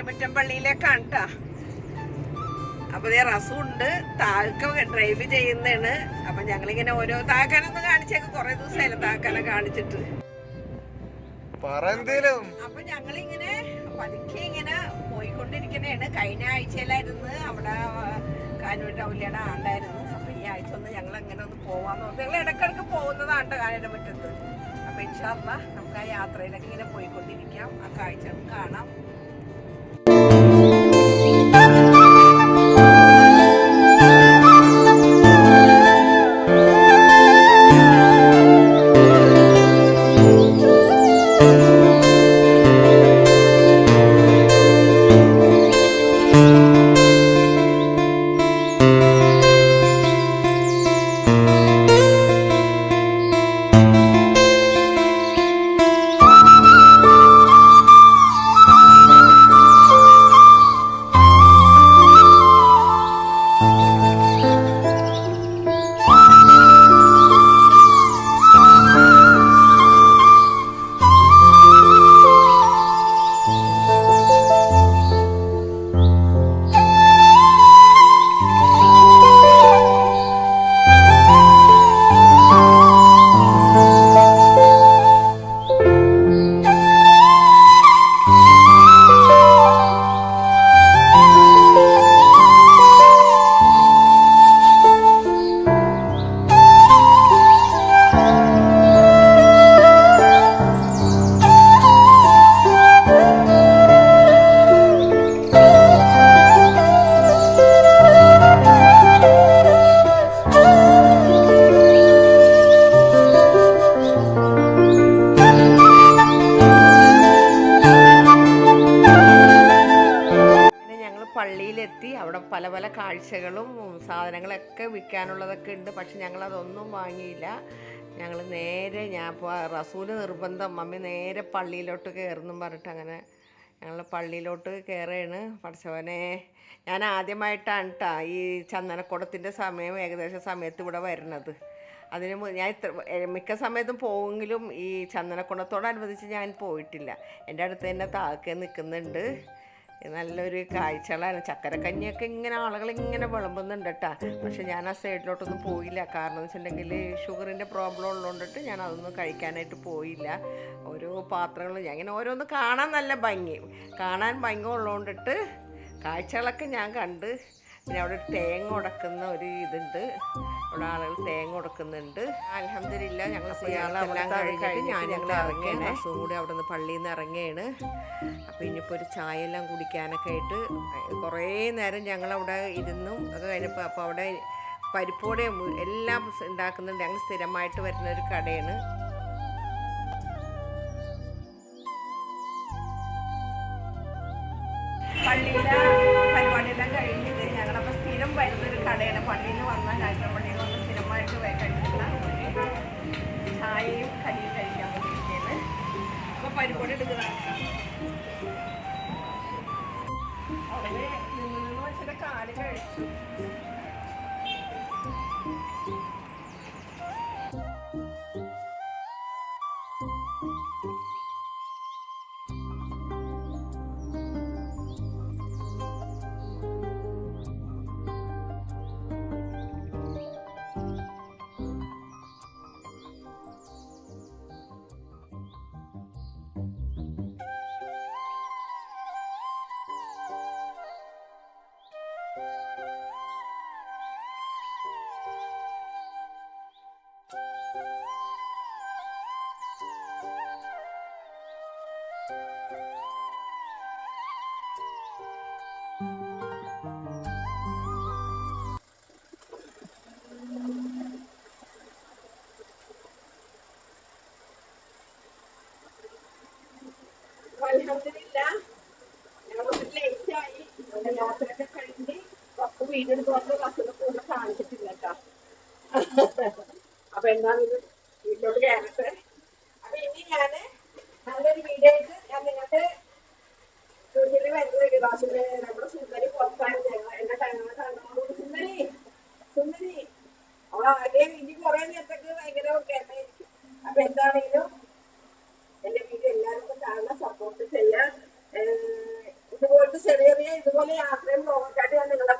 കാഞ്ഞിരമറ്റം പള്ളിയിലേക്കാണ് കേട്ടോ. അപ്പൊ ഇതേ റസുണ്ട്, താഴൊക്കെ ഡ്രൈവ് ചെയ്യുന്നതാണ്. അപ്പൊ ഞങ്ങളിങ്ങനെ ഓരോ താക്കാനൊന്ന് കാണിച്ചേക്ക് കുറെ ദിവസമായില്ല താക്കാനെ കാണിച്ചിട്ട്. അപ്പൊ ഞങ്ങളിങ്ങനെ പതുക്കെ ഇങ്ങനെ പോയിക്കൊണ്ടിരിക്കണേണ്. കഴിഞ്ഞ ആഴ്ചയിലായിരുന്നു അവിടെ കാഞ്ഞൂർ ടൗലിയുടെ ആണ്ടായിരുന്നു. അപ്പൊ ഈ ആഴ്ച ഒന്ന് ഞങ്ങൾ എങ്ങനെ ഒന്ന് പോവാന്ന് പറഞ്ഞു. ഞങ്ങൾ ഇടക്കിടക്ക് പോകുന്നതാണ് കാഞ്ഞിരമറ്റത്ത്. അപ്പൊ ഇൻഷാ അല്ലാഹ് നമുക്ക് ആ യാത്രയിലൊക്കെ ഇങ്ങനെ പോയിക്കൊണ്ടിരിക്കാം, ആ കാഴ്ചകൾ കാണാം. പള്ളിയിലെത്തി. അവിടെ പല പല കാഴ്ചകളും സാധനങ്ങളൊക്കെ വിൽക്കാനുള്ളതൊക്കെ ഉണ്ട്. പക്ഷെ ഞങ്ങളതൊന്നും വാങ്ങിയില്ല. ഞങ്ങൾ നേരെ ഞാൻ ഇപ്പോൾ റസൂല് നിർബന്ധം, മമ്മി നേരെ പള്ളിയിലോട്ട് കയറുന്നു പറഞ്ഞിട്ട് അങ്ങനെ ഞങ്ങൾ പള്ളിയിലോട്ട് കയറുകയാണ്. പഠിച്ചവനെ, ഞാൻ ആദ്യമായിട്ടാണ് കേട്ടോ ഈ ചന്ദനക്കുടത്തിൻ്റെ സമയം ഏകദേശം സമയത്ത് ഇവിടെ വരുന്നത്. അതിന് ഞാൻ മിക്ക സമയത്തും പോവെങ്കിലും ഈ ചന്ദനക്കുടത്തോടനുബന്ധിച്ച് ഞാൻ പോയിട്ടില്ല. എൻ്റെ അടുത്ത് തന്നെ താഴെ നിൽക്കുന്നുണ്ട്. നല്ലൊരു കാഴ്ചകളാണ്. ചക്കരക്കഞ്ഞിയൊക്കെ ഇങ്ങനെ ആളുകൾ ഇങ്ങനെ വിളമ്പുന്നുണ്ട് കേട്ടോ. പക്ഷെ ഞാൻ ആ സൈഡിലോട്ടൊന്നും പോയില്ല. കാരണം എന്ന് വെച്ചിട്ടുണ്ടെങ്കിൽ ഷുഗറിൻ്റെ പ്രോബ്ലം ഉള്ളതുകൊണ്ടിട്ട് ഞാൻ അതൊന്നും കഴിക്കാനായിട്ട് പോയില്ല. ഓരോ പാത്രങ്ങൾ ഞാൻ ഇങ്ങനെ ഓരോന്ന് കാണാൻ നല്ല കാണാൻ ഭംഗി ഉള്ളതുകൊണ്ടിട്ട് കാഴ്ചകളൊക്കെ ഞാൻ കണ്ട്. പിന്നെ അവിടെ തേങ്ങ ഉടക്കുന്ന ഒരു ഇതുണ്ട്, അവിടെ ആളുകൾ തേങ്ങ ഉടക്കുന്നുണ്ട്. അൽഹംദുലില്ലാ ഞങ്ങൾ സിയാറത്തെല്ലാം കഴിഞ്ഞിട്ട് ഞങ്ങൾ ഇറങ്ങിയാണ്. അസുഖം കൂടി അവിടെ നിന്ന് പള്ളിയിൽ നിന്ന് ഇറങ്ങിയാണ്. അപ്പോൾ ഇനിയിപ്പോൾ ഒരു ചായ എല്ലാം കുടിക്കാനൊക്കെ ആയിട്ട് കുറേ നേരം ഞങ്ങളവിടെ ഇരുന്നു. അത് കഴിഞ്ഞപ്പോൾ അപ്പോൾ അവിടെ പരിപ്പോടെയും എല്ലാം ഉണ്ടാക്കുന്നുണ്ട്. ഞങ്ങൾ സ്ഥിരമായിട്ട് വരുന്ന ഒരു കടയാണ്. പള്ളിയിലെ പരിപാടിയെല്ലാം കഴിഞ്ഞിട്ട് ഞങ്ങളപ്പോൾ സ്ഥിരം വരുന്നൊരു കടയാണ്. പള്ളിയിൽ നിന്ന് വന്നാൽ പള്ളിയിൽ വന്ന് സ്ഥിരമായിട്ട് കഴിക്കുന്ന ചായയും കടിയും കഴിക്കാൻ വേണ്ടിയിട്ടാണ്. അപ്പോൾ പരിപാടി എടുക്കുന്നതാണ്. അവിടെ നിന്ന് വെച്ചിട്ട് കാല് കഴിച്ചു. അൽഹംദുലില്ലാ ഞങ്ങൾ ലേറ്റായി. യാത്രയൊക്കെ കഴിഞ്ഞ് ബസ് വീട് തുറന്ന് ബസ്സിന് കൂടെ കാണിച്ചിട്ടില്ല കേട്ടോ. അപ്പൊ എന്താണിത് വീട്ടിലോട്ട് കയറട്ടെ. അപ്പൊ ഇനി ഞാന് നല്ലൊരു വീഡിയോ ആയിട്ട് ഞാൻ നിങ്ങൾക്ക് വീട്ടിൽ വരുന്ന ബസ്സില് നമ്മുടെ സുന്ദരി പുറത്താണ്. എന്നെ കണ്ടോളൂ സുന്ദരി സുന്ദരി അവളാകെ ഇനി കുറെ നേരത്തേക്ക് ഭയങ്കര കേട്ടായിരിക്കും. അപ്പൊ എന്താണെങ്കിലും എന്റെ വീഡിയോ എല്ലാവർക്കും കാണാൻ സപ്പോർട്ട് ചെയ്യാൻ. ഇതുപോലത്തെ ചെറിയ ചെറിയ ഇതുപോലെ യാത്രയും ബ്ലോഗൊക്കെയായിട്ട് ഞാൻ നിങ്ങളുടെ